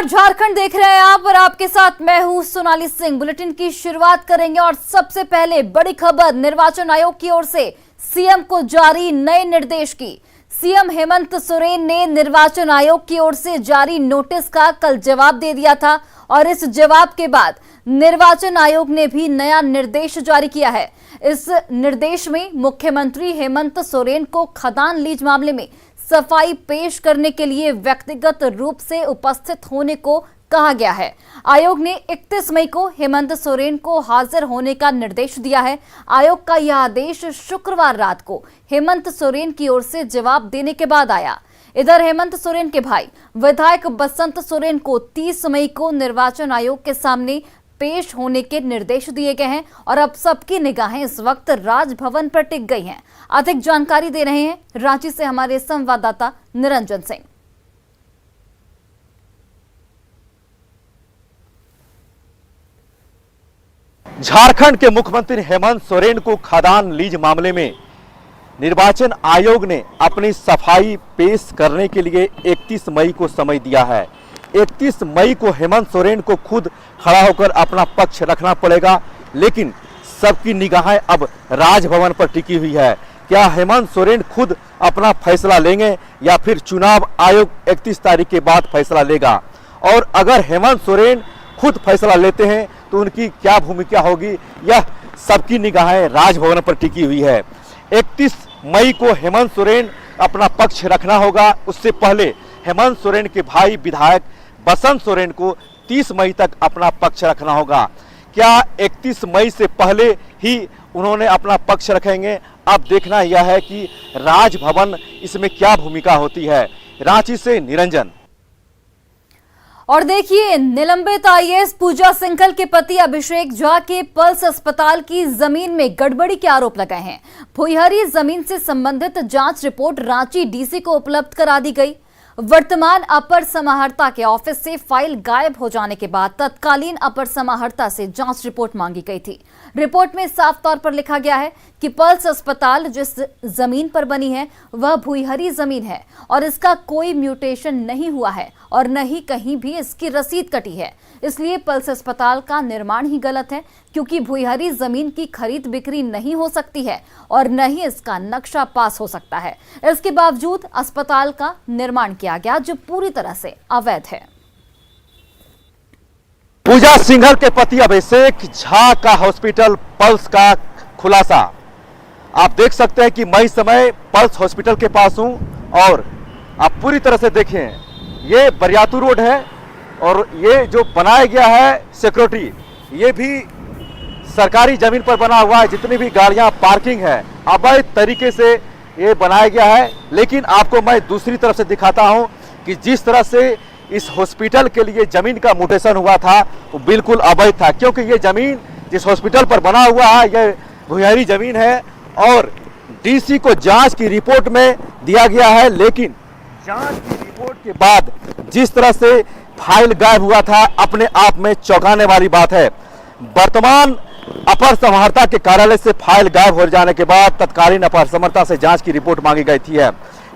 नमस्कार, झारखंड देख रहे हैं आप और आपके साथ मैं हूं सोनाली सिंह। बुलेटिन की शुरुआत करेंगे और सबसे पहले बड़ी खबर निर्वाचन आयोग की ओर से सीएम को जारी नए निर्देश की। सीएम हेमंत सोरेन ने निर्वाचन आयोग की ओर से जारी नोटिस का कल जवाब दे दिया था और इस जवाब के बाद निर्वाचन आयोग ने भी नया निर्देश जारी किया है। इस निर्देश में मुख्यमंत्री हेमंत सोरेन को खदान लीज मामले में सफाई पेश करने के लिए व्यक्तिगत रूप से उपस्थित होने को कहा गया है। आयोग ने 31 मई को हेमंत सोरेन को हाजिर होने का निर्देश दिया है। आयोग का यह आदेश शुक्रवार रात को हेमंत सोरेन की ओर से जवाब देने के बाद आया। इधर हेमंत सोरेन के भाई विधायक बसंत सोरेन को 30 मई को निर्वाचन आयोग के सामने पेश होने के निर्देश दिए गए हैं और अब सबकी निगाहें इस वक्त राजभवन पर टिक गई हैं। अधिक जानकारी दे रहे हैं रांची से हमारे संवाददाता निरंजन सिंह। झारखंड के मुख्यमंत्री हेमंत सोरेन को खदान लीज मामले में निर्वाचन आयोग ने अपनी सफाई पेश करने के लिए 31 मई को समय दिया है। 31 मई को हेमंत सोरेन को खुद खड़ा होकर अपना पक्ष रखना पड़ेगा, लेकिन सबकी निगाहें अब राजभवन पर टिकी हुई है। क्या हेमंत सोरेन खुद अपना फैसला लेंगे या फिर चुनाव आयोग 31 तारीख के बाद फैसला लेगा? और अगर हेमंत सोरेन खुद फैसला लेते हैं तो उनकी क्या भूमिका होगी, यह सबकी निगाहें राजभवन पर टिकी हुई है। 31 मई को हेमंत सोरेन अपना पक्ष रखना होगा। उससे पहले हेमंत सोरेन के भाई विधायक बसंत सोरेन को 30 मई तक अपना पक्ष रखना होगा। क्या 31 मई से पहले ही उन्होंने अपना पक्ष रखेंगे? अब देखना यह है कि राजभवन इसमें क्या भूमिका होती है। रांची से निरंजन। और देखिए, निलंबित आईएएस पूजा सिंघल के पति अभिषेक झा के पल्स अस्पताल की जमीन में गड़बड़ी के आरोप लगाए हैं। भुईहरी जमीन से संबंधित जांच रिपोर्ट रांची डीसी को उपलब्ध करा दी गई। वर्तमान अपर समाहर्ता के ऑफिस से फाइल गायब हो जाने के बाद तत्कालीन अपर समाहर्ता से जांच रिपोर्ट मांगी गई थी। रिपोर्ट में साफ तौर पर लिखा गया है कि पल्स अस्पताल जिस जमीन पर बनी है वह भुईहरी जमीन है और इसका कोई म्यूटेशन नहीं हुआ है और न ही कहीं भी इसकी रसीद कटी है। इसलिए पल्स अस्पताल का निर्माण ही गलत है, क्योंकि भुईहरी जमीन की खरीद बिक्री नहीं हो सकती है और न ही इसका नक्शा पास हो सकता है। इसके बावजूद अस्पताल का निर्माण किया गया जो पूरी तरह से अवैध है। पूजा सिंघल के पति अभिषेक झा का हॉस्पिटल पल्स का खुलासा। आप देख सकते हैं कि मैं इस समय पल्स हॉस्पिटल के पास हूं और आप पूरी तरह से देखें, ये बरियातू रोड है और ये जो बनाया गया है सिक्योरिटी, ये भी सरकारी जमीन पर बना हुआ है। जितनी भी गाड़ियां पार्किंग है अवैध तरीके से ये बनाया गया है। लेकिन आपको मैं दूसरी तरफ से दिखाता हूं कि जिस तरह से इस हॉस्पिटल के लिए जमीन का म्यूटेशन हुआ था वो बिल्कुल अवैध था, क्योंकि ये जमीन जिस हॉस्पिटल पर बना हुआ है ये भुईहरी जमीन है और डीसी को जांच की रिपोर्ट में दिया गया है। लेकिन जांच की रिपोर्ट के बाद जिस तरह से फाइल गायब हुआ था, अपने आप में चौंकाने वाली बात है। वर्तमान अपर समाहर्ता के कार्यालय से फाइल गायब हो जाने के बाद तत्कालीन अपर समाहर्ता से जांच की रिपोर्ट मांगी गई थी।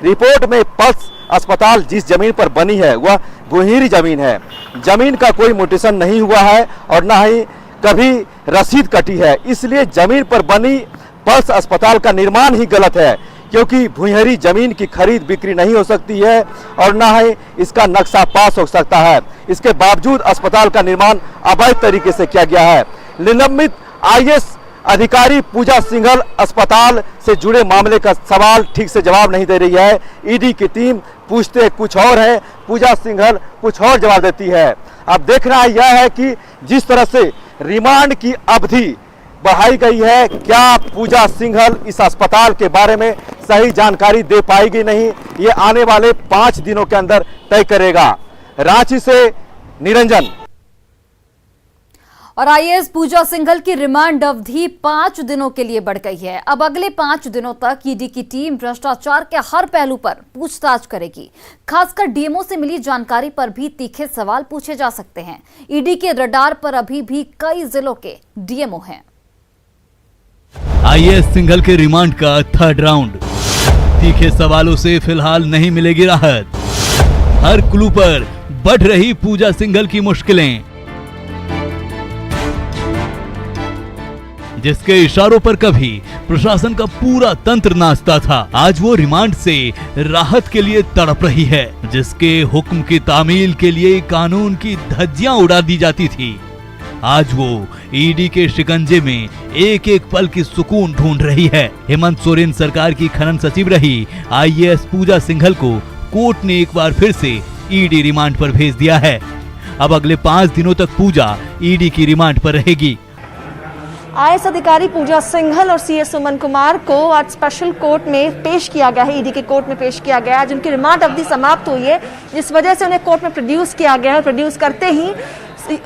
रिपोर्ट में पल्स अस्पताल जिस जमीन पर बनी है वह भुईहरी जमीन है। जमीन का कोई म्यूटेशन नहीं हुआ है और न ही कभी रसीद कटी है। इसलिए जमीन पर बनी पल्स अस्पताल का निर्माण ही गलत है, क्योंकि भुईहरी जमीन की खरीद बिक्री नहीं हो सकती है और न ही इसका नक्शा पास हो सकता है। इसके बावजूद अस्पताल का निर्माण अवैध तरीके से किया गया है। निलंबित आईएएस अधिकारी पूजा सिंघल अस्पताल से जुड़े मामले का सवाल ठीक से जवाब नहीं दे रही है। ईडी की टीम पूछते कुछ और है, पूजा सिंघल कुछ और जवाब देती है। अब देखना यह है कि जिस तरह से रिमांड की अवधि बढ़ाई गई है, क्या पूजा सिंघल इस अस्पताल के बारे में सही जानकारी दे पाएगी नहीं, ये आने वाले 5 दिनों के अंदर तय करेगा। रांची से निरंजन। और आईएएस पूजा सिंघल की रिमांड अवधि 5 दिनों के लिए बढ़ गई है। अब अगले 5 दिनों तक ईडी की टीम भ्रष्टाचार के हर पहलू पर पूछताछ करेगी। खासकर डीएमओ से मिली जानकारी पर भी तीखे सवाल पूछे जा सकते हैं। ईडी के रडार पर अभी भी कई जिलों के डीएमओ हैं। आईएएस सिंघल के रिमांड का 3rd राउंड। तीखे सवालों से फिलहाल नहीं मिलेगी राहत। हर क्लू पर बढ़ रही पूजा सिंघल की मुश्किलें, जिसके इशारों पर कभी प्रशासन का पूरा तंत्र नाचता था, आज वो रिमांड से राहत के लिए तड़प रही है। जिसके हुक्म की तामील के लिए कानून की धज्जियां उड़ा दी जाती थी, आज वो ईडी के शिकंजे में एक एक पल की सुकून ढूंढ रही है। हेमंत सोरेन सरकार की खनन सचिव रही आईएएस पूजा सिंघल को कोर्ट ने एक बार फिर से ईडी रिमांड पर भेज दिया है। अब अगले 5 दिनों तक पूजा ईडी की रिमांड पर रहेगी। आईएएस अधिकारी पूजा सिंघल और सीएस सुमन कुमार को आज स्पेशल कोर्ट में पेश किया गया है, ईडी के कोर्ट में पेश किया गया है। आज उनकी रिमांड अवधि समाप्त हुई है, जिस वजह से उन्हें कोर्ट में प्रोड्यूस किया गया है। प्रोड्यूस करते ही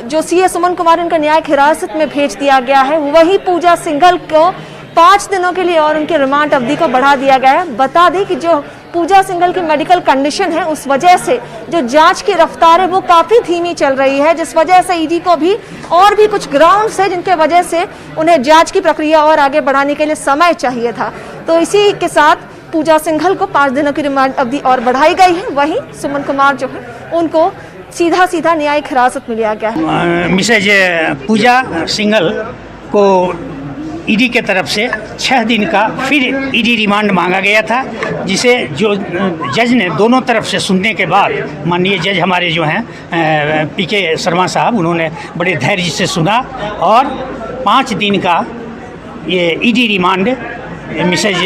जो सीएस सुमन कुमार उनका न्यायिक हिरासत में भेज दिया गया है, वही पूजा सिंघल को 5 दिनों के लिए और उनके रिमांड अवधि को बढ़ा दिया गया है। बता दें कि जो पूजा सिंघल की मेडिकल कंडीशन है, उस वजह से जो जांच की रफ्तार है वो काफी धीमी चल रही है, जिस वजह से ईडी को भी और भी कुछ ग्राउंड्स है जिनके वजह से उन्हें जांच की प्रक्रिया और आगे बढ़ाने के लिए समय चाहिए था। तो इसी के साथ पूजा सिंघल को 5 दिनों की रिमांड अवधि और बढ़ाई गई है। वहीं सुमन कुमार जो है उनको सीधा न्यायिक हिरासत में लिया गया है। मिसेज पूजा सिंघल को ईडी के तरफ से 6 दिन का फिर ईडी रिमांड मांगा गया था, जिसे जो जज ने दोनों तरफ से सुनने के बाद, माननीय जज हमारे जो हैं पीके शर्मा साहब, उन्होंने बड़े धैर्य से सुना और 5 दिन का ये ईडी रिमांड मिसेज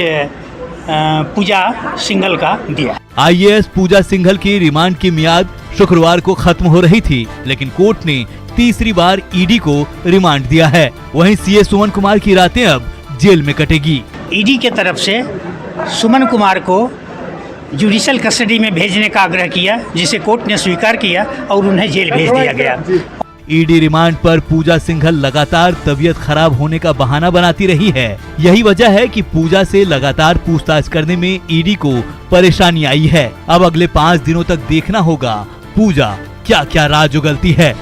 पूजा सिंघल का दिया। आईएएस पूजा सिंघल की रिमांड की मियाद शुक्रवार को खत्म हो रही थी, लेकिन कोर्ट ने तीसरी बार ईडी को रिमांड दिया है। वहीं सीएस सुमन कुमार की रातें अब जेल में कटेगी। ईडी के तरफ से सुमन कुमार को जुडिशियल कस्टडी में भेजने का आग्रह किया, जिसे कोर्ट ने स्वीकार किया और उन्हें जेल भेज दिया गया। ईडी रिमांड पर पूजा सिंघल लगातार तबीयत खराब होने का बहाना बनाती रही है। यही वजह है कि पूजा से लगातार पूछताछ करने में ईडी को परेशानी आई है। अब अगले 5 दिनों तक देखना होगा पूजा क्या क्या राज उगलती है।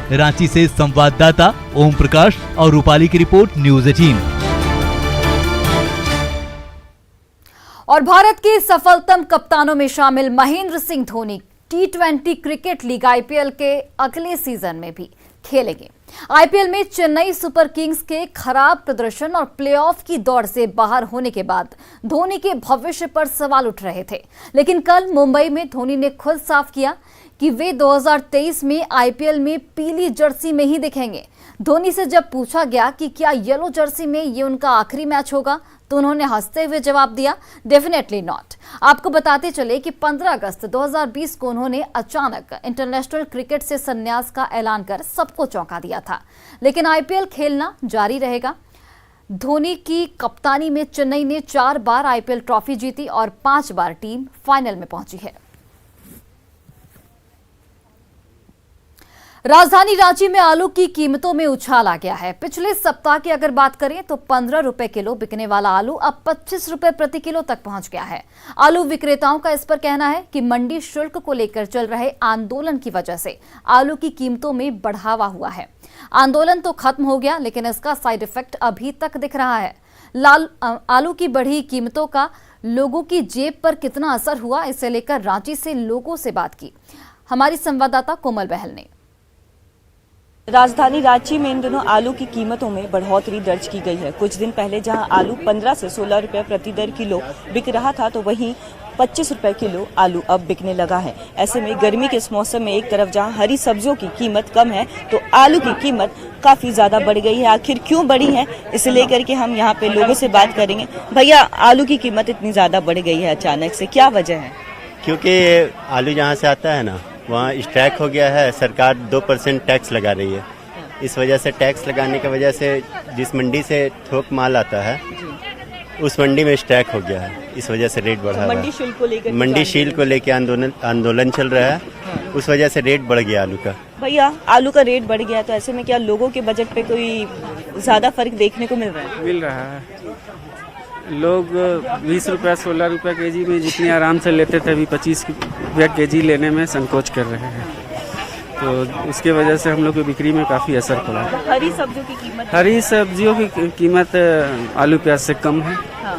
रांची से संवाददाता ओम प्रकाश और रूपाली की रिपोर्ट, न्यूज़ 18। और भारत के सफलतम कप्तानों में शामिल Mahendra Singh Dhoni T20 cricket league IPL के अगले सीजन में भी खेलेंगे। आईपीएल में चेन्नई सुपर किंग्स के खराब प्रदर्शन और प्लेऑफ की दौड़ से बाहर होने के बाद धोनी के भविष्य पर सवाल उठ रहे थे, लेकिन कल मुंबई में धोनी ने खुद साफ किया कि वे 2023 में आईपीएल में पीली जर्सी में ही दिखेंगे। धोनी से जब पूछा गया कि क्या येलो जर्सी में ये उनका आखिरी मैच होगा, तो उन्होंने हंसते हुए जवाब दिया, डेफिनेटली नॉट। आपको बताते चले कि 15 अगस्त 2020 को उन्होंने अचानक इंटरनेशनल क्रिकेट से संन्यास का ऐलान कर सबको चौंका दिया था, लेकिन आईपीएल खेलना जारी रहेगा। धोनी की कप्तानी में चेन्नई ने 4 बार आईपीएल ट्रॉफी जीती और 5 बार टीम फाइनल में पहुंची है। राजधानी रांची में आलू की कीमतों में उछाल आ गया है। पिछले सप्ताह की अगर बात करें तो 15 रुपए किलो बिकने वाला आलू अब 25 रुपए प्रति किलो तक पहुंच गया है। आलू विक्रेताओं का इस पर कहना है कि मंडी शुल्क को लेकर चल रहे आंदोलन की वजह से आलू की कीमतों में बढ़ावा हुआ है। आंदोलन तो खत्म हो गया, लेकिन इसका साइड इफेक्ट अभी तक दिख रहा है। आलू की बढ़ी कीमतों का लोगों की जेब पर कितना असर हुआ, इसे लेकर रांची से लोगों से बात की हमारी संवाददाता कोमल बहल ने। राजधानी रांची में इन दिनों आलू की कीमतों में बढ़ोतरी दर्ज की गई है। कुछ दिन पहले जहां आलू 15 से 16 रुपए प्रति दर किलो बिक रहा था, तो वहीं 25 रुपए किलो आलू अब बिकने लगा है। ऐसे में गर्मी के इस मौसम में एक तरफ जहां हरी सब्जियों की कीमत कम है, तो आलू की कीमत काफी ज्यादा बढ़ गई है। आखिर क्यों बढ़ी है, इसे लेकर के हम यहाँ पे लोगों से बात करेंगे। भैया, आलू की कीमत इतनी ज्यादा बढ़ गई है अचानक से, क्या वजह है? क्योंकि आलू जहाँ से आता है ना, वहाँ स्ट्राइक हो गया है। सरकार 2% टैक्स लगा रही है। इस वजह से टैक्स लगाने की वजह से जिस मंडी से थोक माल आता है, उस मंडी में स्ट्राइक हो गया है। इस वजह से रेट बढ़ा है। मंडी शुल्क को लेकर आंदोलन चल रहा है। उस वजह से रेट बढ़ गया आलू का। भैया, आलू का रेट बढ़ गया, तो ऐसे में क्या लोगों के बजट पे कोई ज्यादा फर्क देखने को मिल रहा है? मिल रहा है। लोग 20 रुपया 16 रुपया केजी में जितनी आराम से लेते थे, अभी 25 रुपया केजी लेने में संकोच कर रहे हैं। तो उसके वजह से हम लोग की बिक्री में काफ़ी असर पड़ा है। हरी सब्जियों की कीमत? हरी सब्जियों की कीमत आलू प्याज से कम है। हाँ।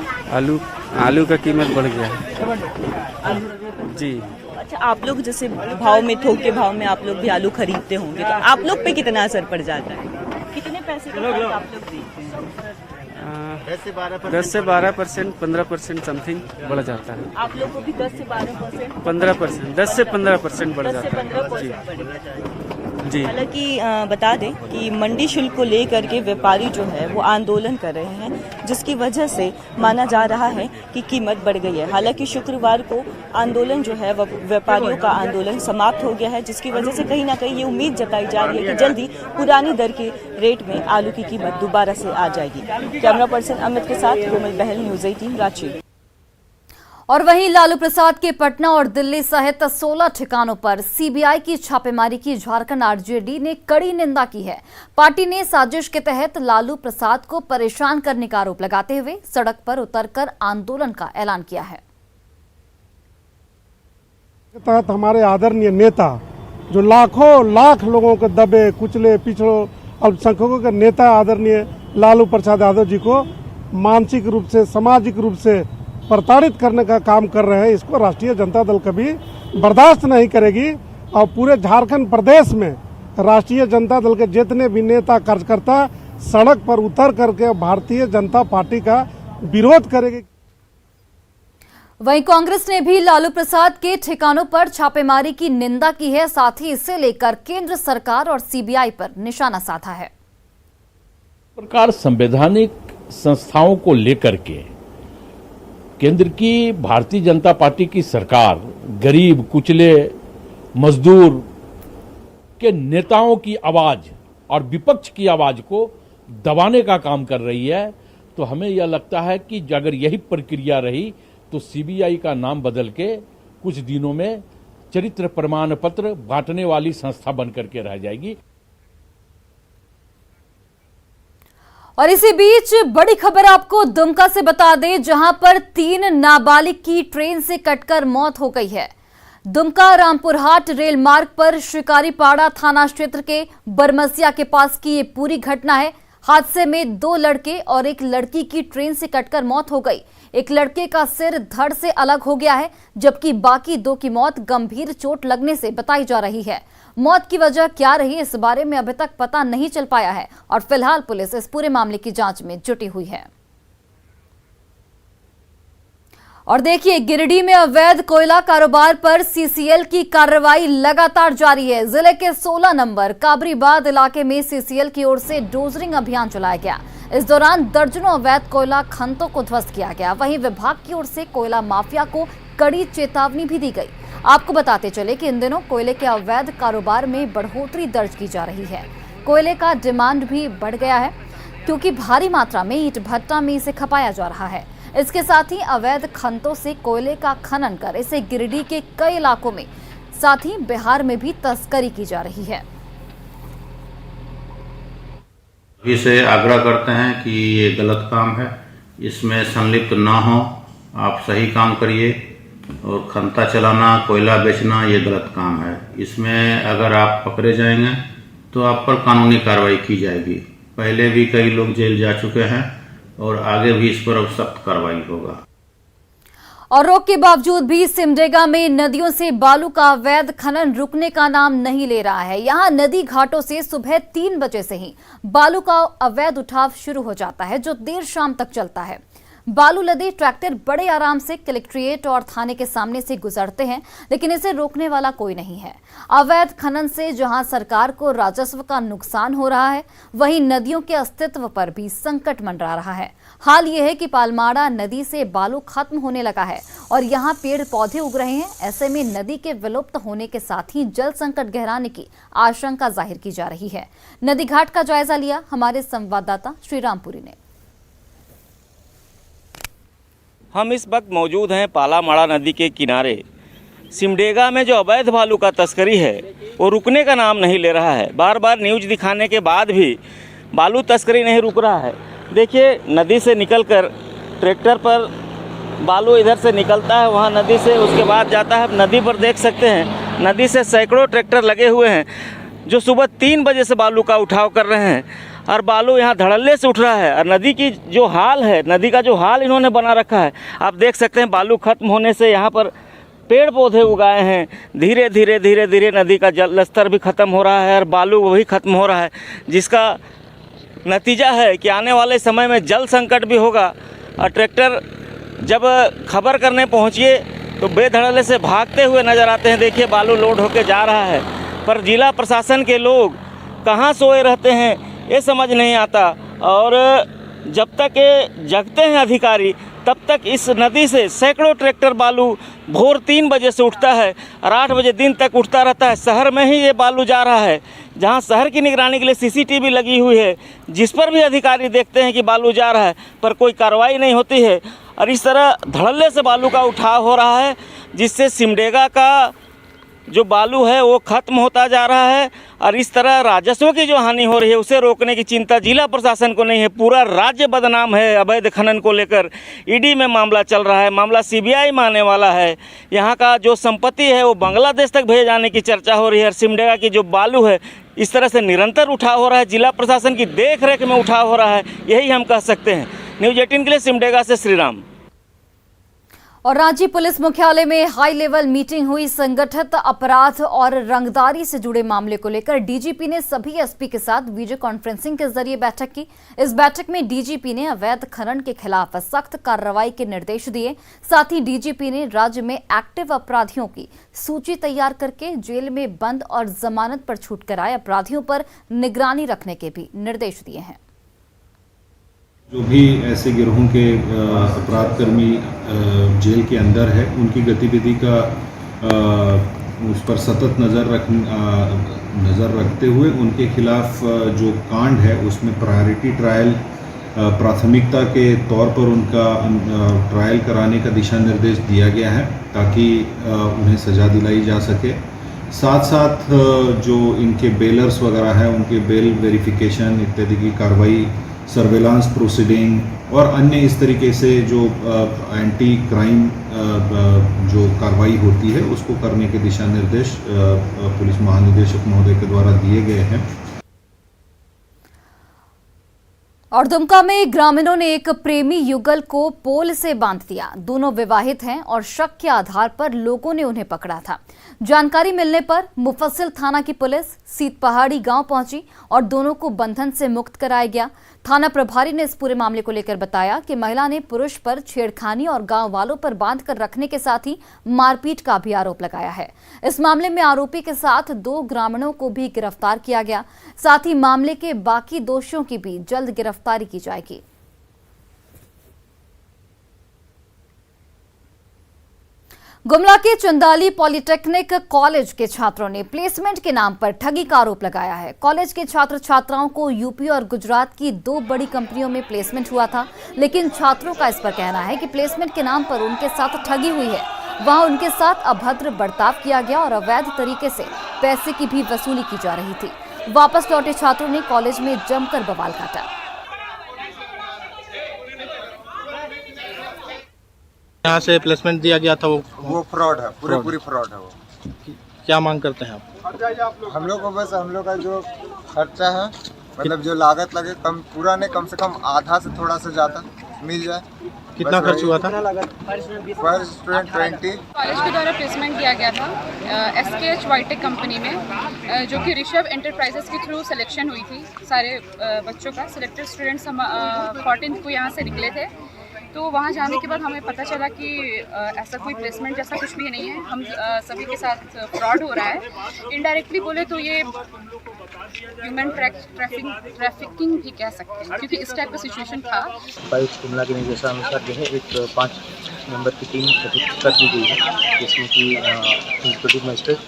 आलू का कीमत बढ़ गया है। जी। अच्छा, आप लोग जैसे भाव में, थोक के भाव में आप लोग भी आलू खरीदते होंगे, तो आप लोग पे कितना असर पड़ जाता है? कितने पैसे का फर्क आप लोग देखते हैं? 10 से 12%, 15% समथिंग बढ़ जाता है। आप लोग को भी 10 से 12%, 15%, 10 से 15% बढ़ 10 से जाता है 15% जी। हालांकि बता दें कि मंडी शुल्क को लेकर के व्यापारी जो है वो आंदोलन कर रहे हैं, जिसकी वजह से माना जा रहा है कि कीमत बढ़ गई है। हालांकि शुक्रवार को आंदोलन जो है वह व्यापारियों का आंदोलन समाप्त हो गया है, जिसकी वजह से कहीं ना कहीं ये उम्मीद जताई जा रही है कि जल्दी पुरानी दर के रेट में आलू की कीमत दोबारा से आ जाएगी। कैमरा पर्सन अमित के साथ कोमल बहल, न्यूज़ 18 रांची। और वहीं लालू प्रसाद के पटना और दिल्ली सहित 16 ठिकानों पर सीबीआई की छापेमारी की झारखंड आरजेडी ने कड़ी निंदा की है। पार्टी ने साजिश के तहत लालू प्रसाद को परेशान करने का आरोप लगाते हुए सड़क पर उतरकर आंदोलन का ऐलान किया है। तहत हमारे आदरणीय नेता जो लाखों लाख लोगों के दबे कुचले पिछड़ों अल्पसंख्यकों के नेता आदरणीय लालू प्रसाद यादव जी को मानसिक रूप से, सामाजिक रूप से प्रताड़ित करने का काम कर रहे हैं, इसको राष्ट्रीय जनता दल कभी बर्दाश्त नहीं करेगी। और पूरे झारखंड प्रदेश में राष्ट्रीय जनता दल के जितने भी नेता कार्यकर्ता सड़क पर उतर करके भारतीय जनता पार्टी का विरोध करेगी। वहीं कांग्रेस ने भी लालू प्रसाद के ठिकानों पर छापेमारी की निंदा की है, साथ ही इसे लेकर केंद्र सरकार और सीबीआई पर निशाना साधा है। प्रकार संवैधानिक संस्थाओं को लेकर के केंद्र की भारतीय जनता पार्टी की सरकार गरीब, कुचले, मजदूर के नेताओं की आवाज और विपक्ष की आवाज को दबाने का काम कर रही है, तो हमें यह लगता है कि अगर यही प्रक्रिया रही तो सीबीआई का नाम बदल के कुछ दिनों में चरित्र प्रमाण पत्र बांटने वाली संस्था बनकर के रह जाएगी। और इसी बीच बड़ी खबर आपको दुमका से बता दें, जहां पर 3 नाबालिग की ट्रेन से कटकर मौत हो गई है। दुमका रामपुरहाट रेल मार्ग पर शिकारीपाड़ा थाना क्षेत्र के बरमसिया के पास की ये पूरी घटना है। हादसे में 2 लड़के और एक लड़की की ट्रेन से कटकर मौत हो गई। एक लड़के का सिर धड़ से अलग हो गया है, जबकि बाकी 2 की मौत गंभीर चोट लगने से बताई जा रही है। मौत की वजह क्या रही, इस बारे में अभी तक पता नहीं चल पाया है और फिलहाल पुलिस इस पूरे मामले की जांच में जुटी हुई है। और देखिए, गिरिडीह में अवैध कोयला कारोबार पर सीसीएल की कार्रवाई लगातार जारी है। जिले के 16 नंबर काबरीबाद इलाके में सीसीएल की ओर से डोजरिंग अभियान चलाया गया। इस दौरान दर्जनों अवैध कोयला खनतों को ध्वस्त किया गया। वहीं विभाग की ओर से कोयला माफिया को कड़ी चेतावनी भी दी गई। आपको बताते चले कि इन दिनों कोयले के अवैध कारोबार में बढ़ोतरी दर्ज की जा रही है। कोयले का डिमांड भी बढ़ गया है, क्योंकि भारी मात्रा में ईंट भट्टा में इसे खपाया जा रहा है। इसके साथ ही अवैध खनतों से कोयले का खनन कर इसे गिरिडीह के कई इलाकों में, साथ ही बिहार में भी तस्करी की जा रही है। इसे आग्रह करते हैं कि ये गलत काम है, इसमें संलिप्त ना हो, आप सही काम करिए। और खनता चलाना, कोयला बेचना ये गलत काम है। इसमें अगर आप पकड़े जाएंगे तो आप पर कानूनी कार्रवाई की जाएगी। पहले भी कई लोग जेल जा चुके हैं और आगे भी इस पर सख्त कार्रवाई होगा। और रोक के बावजूद भी सिमडेगा में नदियों से बालू का अवैध खनन रुकने का नाम नहीं ले रहा है। यहां नदी घाटों से सुबह 3 बजे से ही बालू का अवैध उठाव शुरू हो जाता है, जो देर शाम तक चलता है। बालू लदे ट्रैक्टर बड़े आराम से कलेक्ट्रेट और थाने के सामने से गुजरते हैं, लेकिन इसे रोकने वाला कोई नहीं है। अवैध खनन से जहां सरकार को राजस्व का नुकसान हो रहा है, वहीं नदियों के अस्तित्व पर भी संकट मंडरा रहा है। हाल ये है कि पालमाड़ा नदी से बालू खत्म होने लगा है और यहाँ पेड़ पौधे उग रहे हैं। ऐसे में नदी के विलुप्त होने के साथ ही जल संकट गहराने की आशंका जाहिर की जा रही है। नदी घाट का जायजा लिया हमारे संवाददाता श्रीरामपुरी ने। हम इस वक्त मौजूद हैं पालामाड़ा नदी के किनारे। सिमडेगा में जो अवैध बालू का तस्करी है वो रुकने का नाम नहीं ले रहा है। बार बार न्यूज़ दिखाने के बाद भी बालू तस्करी नहीं रुक रहा है। देखिए, नदी से निकलकर ट्रैक्टर पर बालू इधर से निकलता है, वहाँ नदी से उसके बाद जाता है। नदी पर देख सकते हैं, नदी से सैकड़ों ट्रैक्टर लगे हुए हैं जो सुबह 3 बजे से बालू का उठाव कर रहे हैं और बालू यहाँ धड़ल्ले से उठ रहा है। और नदी की जो हाल है, नदी का जो हाल इन्होंने बना रखा है, आप देख सकते हैं। बालू खत्म होने से यहाँ पर पेड़ पौधे उगाए हैं, धीरे धीरे नदी का जल स्तर भी ख़त्म हो रहा है और बालू वही ख़त्म हो रहा है, जिसका नतीजा है कि आने वाले समय में जल संकट भी होगा। और ट्रैक्टर जब खबर करने पहुँचिए तो बेधड़ल्ले से भागते हुए नज़र आते हैं। देखिए बालू लोड होके जा रहा है, पर जिला प्रशासन के लोग कहाँ सोए रहते हैं ये समझ नहीं आता। और जब तक जगते हैं अधिकारी तब तक इस नदी से सैकड़ों ट्रैक्टर बालू भोर 3 बजे से उठता है और 8 बजे दिन तक उठता रहता है। शहर में ही ये बालू जा रहा है, जहां शहर की निगरानी के लिए सीसीटीवी लगी हुई है, जिस पर भी अधिकारी देखते हैं कि बालू जा रहा है पर कोई कार्रवाई नहीं होती है। और इस तरह धड़ल्ले से बालू का उठाव हो रहा है, जिससे सिमडेगा का जो बालू है वो ख़त्म होता जा रहा है। और इस तरह राजस्व की जो हानि हो रही है उसे रोकने की चिंता जिला प्रशासन को नहीं है। पूरा राज्य बदनाम है अवैध खनन को लेकर। ईडी में मामला चल रहा है, मामला सीबीआई में आने वाला है। यहाँ का जो संपत्ति है वो बांग्लादेश तक भेजे जाने की चर्चा हो रही है। और सिमडेगा की जो बालू है इस तरह से निरंतर उठाव हो रहा है, जिला प्रशासन की देख रेख में उठाव हो रहा है, यही हम कह सकते हैं। न्यूज़ 18 के लिए सिमडेगा से श्रीराम। और रांची पुलिस मुख्यालय में हाई लेवल मीटिंग हुई। संगठित अपराध और रंगदारी से जुड़े मामले को लेकर डीजीपी ने सभी एसपी के साथ वीडियो कॉन्फ्रेंसिंग के जरिए बैठक की। इस बैठक में डीजीपी ने अवैध खनन के खिलाफ सख्त कार्रवाई के निर्देश दिए। साथ ही डीजीपी ने राज्य में एक्टिव अपराधियों की सूची तैयार करके जेल में बंद और जमानत पर छूट कर आए अपराधियों पर निगरानी रखने के भी निर्देश दिए हैं। जो भी ऐसे गिरोहों के अपराधकर्मी जेल के अंदर है उनकी गतिविधि का उस पर सतत नज़र रखते हुए उनके खिलाफ जो कांड है उसमें प्रायोरिटी ट्रायल प्राथमिकता के तौर पर उनका ट्रायल कराने का दिशा निर्देश दिया गया है ताकि उन्हें सज़ा दिलाई जा सके। साथ साथ जो इनके बेलर्स वगैरह है उनके बेल वेरिफिकेशन इत्यादि की कार्रवाई, सर्वेलांस प्रोसीडिंग और अन्य इस तरीके से जो एंटी क्राइम जो कार्रवाई होती है उसको करने के दिशा निर्देश पुलिस महानिदेशक महोदय के द्वारा दिए गए हैं। और दुमका में ग्रामीणों ने एक प्रेमी युगल को पोल से बांध दिया। दोनों विवाहित हैं और शक के आधार पर लोगों ने उन्हें पकड़ा था। जानकारी मिलने पर मुफस्सिल थाना की पुलिस सीत पहाड़ी गांव पहुंची और दोनों को बंधन से मुक्त कराया गया। थाना प्रभारी ने इस पूरे मामले को लेकर बताया कि महिला ने पुरुष पर छेड़खानी और गांव वालों पर बांध कर रखने के साथ ही मारपीट का भी आरोप लगाया है। इस मामले में आरोपी के साथ 2 ग्रामीणों को भी गिरफ्तार किया गया। साथ ही मामले के बाकी दोषियों की भी जल्द गिरफ्तारी की जाएगी। गुमला के चंदाली पॉलिटेक्निक कॉलेज के छात्रों ने प्लेसमेंट के नाम पर ठगी का आरोप लगाया है। कॉलेज के छात्र छात्राओं को यूपी और गुजरात की 2 बड़ी कंपनियों में प्लेसमेंट हुआ था, लेकिन छात्रों का इस पर कहना है कि प्लेसमेंट के नाम पर उनके साथ ठगी हुई है। वहां उनके साथ अभद्र बर्ताव किया गया और अवैध तरीके से पैसे की भी वसूली की जा रही थी। वापस लौटे छात्रों ने कॉलेज में जमकर बवाल काटा। यहाँ से प्लेसमेंट दिया गया था वो फ्रॉड है, पूरी फ्रॉड है वो। क्या मांग करते हैं आप? हम लोग को बस हम लोग का जो खर्चा है मतलब जो लागत लगे कम पूरा नहीं कम से कम आधा से थोड़ा सा ज़्यादा मिल जाए। कितना खर्च हुआ था? पर स्टूडेंट 20। कॉलेज के द्वारा प्लेसमेंट दिया गया था SKH वाईटेक कंपनी में, जो कि ऋषभ एंटरप्राइजेस के थ्रू सिलेक्शन हुई थी। सारे बच्चों का सिलेक्टेड स्टूडेंट्स हम 14 को यहाँ से निकले थे। तो वहाँ जाने के बाद हमें पता चला कि ऐसा कोई प्लेसमेंट जैसा कुछ भी नहीं है। हम सभी के साथ फ्रॉड हो रहा है। इनडायरेक्टली बोले तो ये ह्यूमन ट्रैफिकिंग भी कह सकते हैं, क्योंकि इस टाइप का सिचुएशन था। उपायुक्त गुमला के निर्देशानुसार जो है एक 5 मेंबर की टीम गठित कर दी गई है, जिसमें कि एग्जीक्यूटिव मजिस्ट्रेट,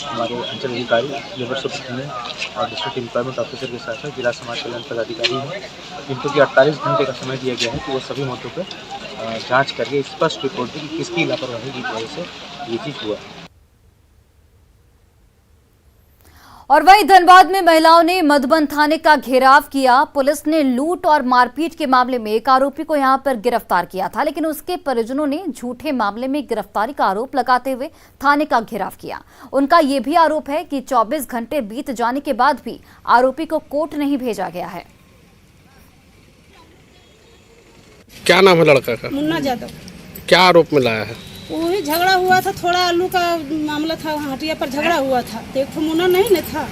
हमारे अंचल अधिकारी, लेबर सुपरिटेंडेंट और डिस्ट्रिक्ट एम्प्लॉयमेंट ऑफिसर के साथ में जिला समाज कल्याण पदाधिकारी हैं, जिनको कि 48 घंटे का समय दिया गया है कि वो सभी मुद्दों पर जांच करके स्पष्ट रिपोर्ट दी कि किसकी लापरवाही की वजह से ये चीज़ हुआ। और वहीं धनबाद में महिलाओं ने मधुबन थाने का घेराव किया। पुलिस ने लूट और मारपीट के मामले में एक आरोपी को यहां पर गिरफ्तार किया था, लेकिन उसके परिजनों ने झूठे मामले में गिरफ्तारी का आरोप लगाते हुए थाने का घेराव किया। उनका यह भी आरोप है कि 24 घंटे बीत जाने के बाद भी आरोपी को कोर्ट नहीं भेजा गया है। क्या नाम है लड़का का? मुन्ना यादव। क्या आरोप में लाया है? वही झगड़ा हुआ था, थोड़ा आलू का मामला था, हटिया पर झगड़ा हुआ था। तो एक मुन्ना नहीं था,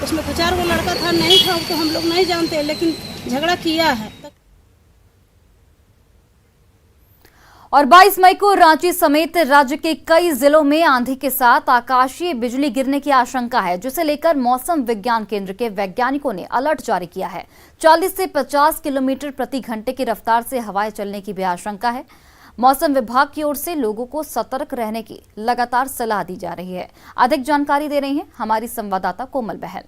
उसमें 4 गो लड़का था, नहीं था तो हम लोग नहीं जानते, लेकिन झगड़ा किया है। और 22 मई को रांची समेत राज्य के कई जिलों में आंधी के साथ आकाशीय बिजली गिरने की आशंका है, जिसे लेकर मौसम विज्ञान केंद्र के वैज्ञानिकों ने अलर्ट जारी किया है। 40 से 50 किलोमीटर प्रति घंटे की रफ्तार से हवाएं चलने की भी आशंका है। मौसम विभाग की ओर से लोगों को सतर्क रहने की लगातार सलाह दी जा रही है। अधिक जानकारी दे रही हैं हमारी संवाददाता कोमल बहल।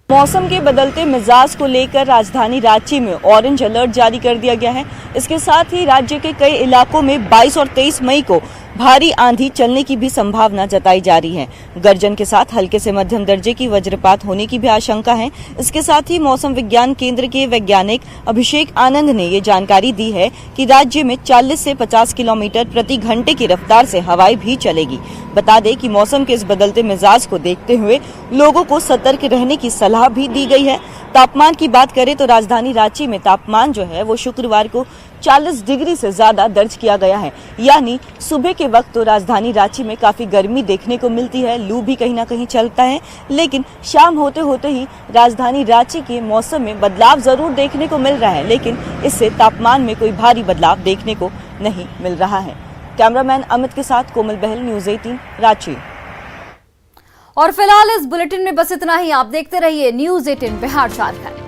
मौसम के बदलते मिजाज को लेकर राजधानी रांची में ऑरेंज अलर्ट जारी कर दिया गया है। इसके साथ ही राज्य के कई इलाकों में 22 और 23 मई को भारी आंधी चलने की भी संभावना जताई जा रही है। गर्जन के साथ हल्के से मध्यम दर्जे की वज्रपात होने की भी आशंका है। इसके साथ ही मौसम विज्ञान केंद्र के वैज्ञानिक अभिषेक आनंद ने ये जानकारी दी है कि राज्य में 40 से 50 किलोमीटर प्रति घंटे की रफ्तार से हवाएं भी चलेगी। बता दें कि मौसम के इस बदलते मिजाज को देखते हुए लोगों को सतर्क रहने की सलाह भी दी गई है। तापमान की बात करें तो राजधानी रांची में तापमान जो है वो शुक्रवार को 40 डिग्री से ज्यादा दर्ज किया गया है। यानी सुबह के वक्त तो राजधानी रांची में काफी गर्मी देखने को मिलती है, लू भी कहीं ना कहीं चलता है, लेकिन शाम होते होते ही राजधानी रांची के मौसम में बदलाव जरूर देखने को मिल रहा है, लेकिन इससे तापमान में कोई भारी बदलाव देखने को नहीं मिल रहा है। कैमरामैन अमित के साथ कोमल बहल, न्यूज़ 18 रांची। और फिलहाल इस बुलेटिन में बस इतना ही। आप देखते रहिए न्यूज़ 18 बिहार झारखंड।